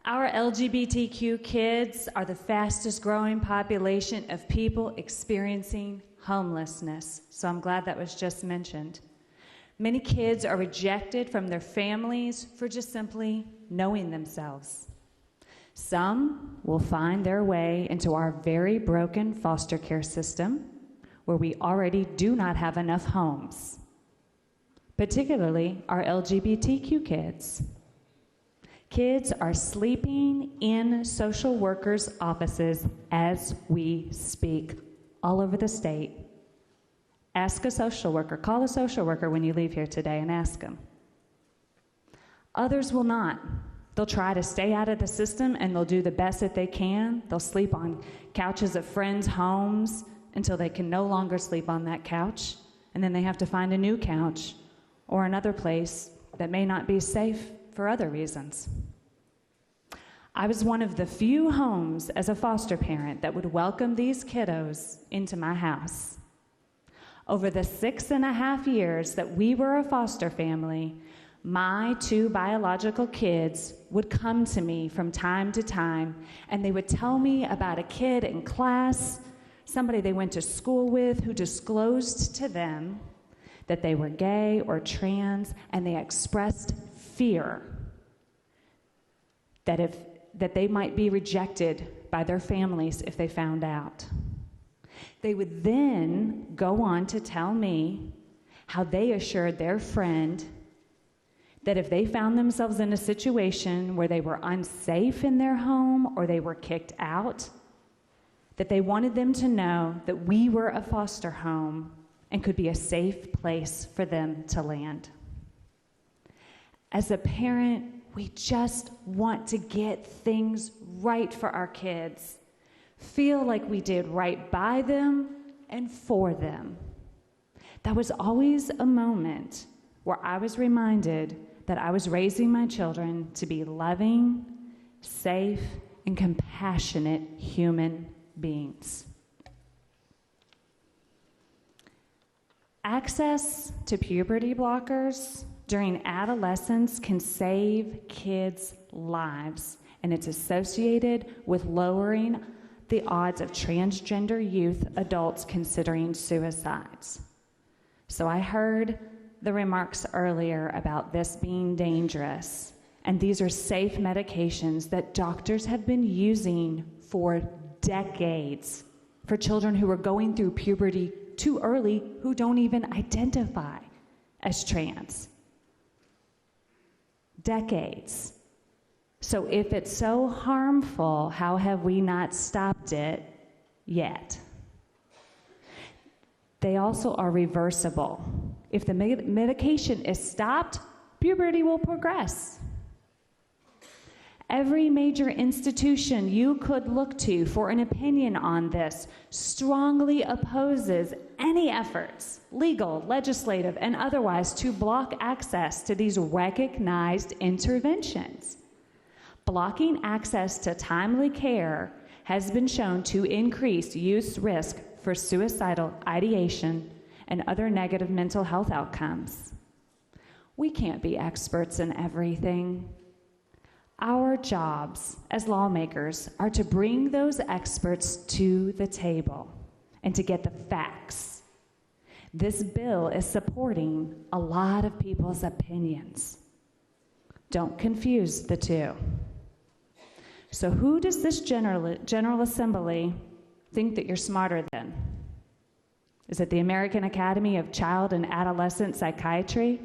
Our LGBTQ kids are the fastest growing population of people experiencing homelessness, so I'm glad that was just mentioned. Many kids are rejected from their families for just simply knowing themselves. Some will find their way into our very broken foster care system, where we already do not have enough homes, particularly our LGBTQ kids. Kids are sleeping in social workers' offices as we speak, all over the state. Ask a social worker, call a social worker when you leave here today and ask them. Others will not. They'll try to stay out of the system and they'll do the best that they can. They'll sleep on couches of friends' homes until they can no longer sleep on that couch, and then they have to find a new couch or another place that may not be safe for other reasons. I was one of the few homes as a foster parent that would welcome these kiddos into my house. Over the 6.5 years that we were a foster family, my 2 biological kids would come to me from time to time, and they would tell me about a kid in class, somebody they went to school with, who disclosed to them that they were gay or trans, and they expressed fear that they might be rejected by their families if they found out. They would then go on to tell me how they assured their friend that if they found themselves in a situation where they were unsafe in their home or they were kicked out, that they wanted them to know that we were a foster home and could be a safe place for them to land. As a parent, we just want to get things right for our kids, feel like we did right by them and for them. That was always a moment where I was reminded that I was raising my children to be loving, safe, and compassionate human beings. Access to puberty blockers during adolescence can save kids' lives, and it's associated with lowering the odds of transgender youth adults considering suicides. So I heard the remarks earlier about this being dangerous, and these are safe medications that doctors have been using for decades for children who are going through puberty too early, who don't even identify as trans. Decades. So if it's so harmful, how have we not stopped it yet? They also are reversible. If the medication is stopped, puberty will progress. Every major institution you could look to for an opinion on this strongly opposes any efforts, legal, legislative, and otherwise, to block access to these recognized interventions. Blocking access to timely care has been shown to increase youth's risk for suicidal ideation and other negative mental health outcomes. We can't be experts in everything. Our jobs as lawmakers are to bring those experts to the table and to get the facts. This bill is supporting a lot of people's opinions. Don't confuse the two. So who does this General Assembly think that you're smarter than? Is it the American Academy of Child and Adolescent Psychiatry?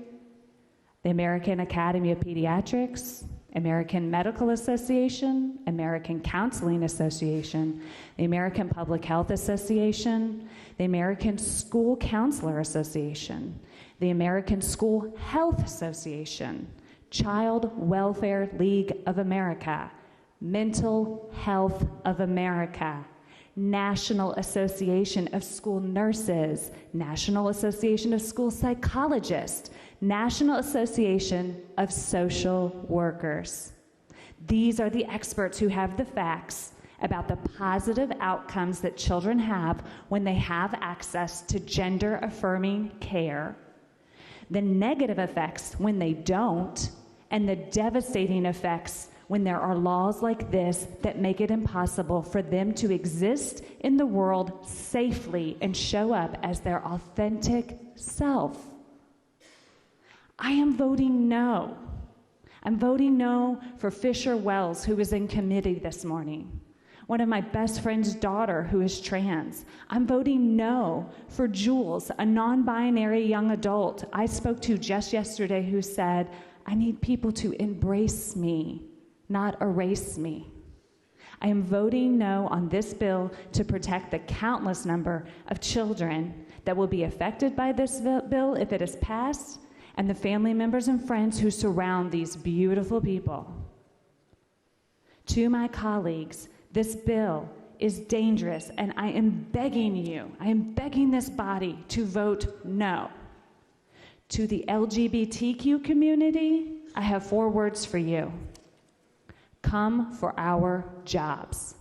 The American Academy of Pediatrics? American Medical Association, American Counseling Association, the American Public Health Association, the American School Counselor Association, the American School Health Association, Child Welfare League of America, Mental Health of America, National Association of School Nurses, National Association of School Psychologists, National Association of Social Workers. These are the experts who have the facts about the positive outcomes that children have when they have access to gender-affirming care, the negative effects when they don't, and the devastating effects when there are laws like this that make it impossible for them to exist in the world safely and show up as their authentic self. I am voting no. I'm voting no for Fisher Wells, who was in committee this morning. One of my best friend's daughter who is trans. I'm voting no for Jules, a non-binary young adult I spoke to just yesterday who said, I need people to embrace me, not erase me. I am voting no on this bill to protect the countless number of children that will be affected by this bill if it is passed, and the family members and friends who surround these beautiful people. To my colleagues, this bill is dangerous, and I am begging this body to vote no. To the LGBTQ community, I have 4 words for you. Come for our jobs.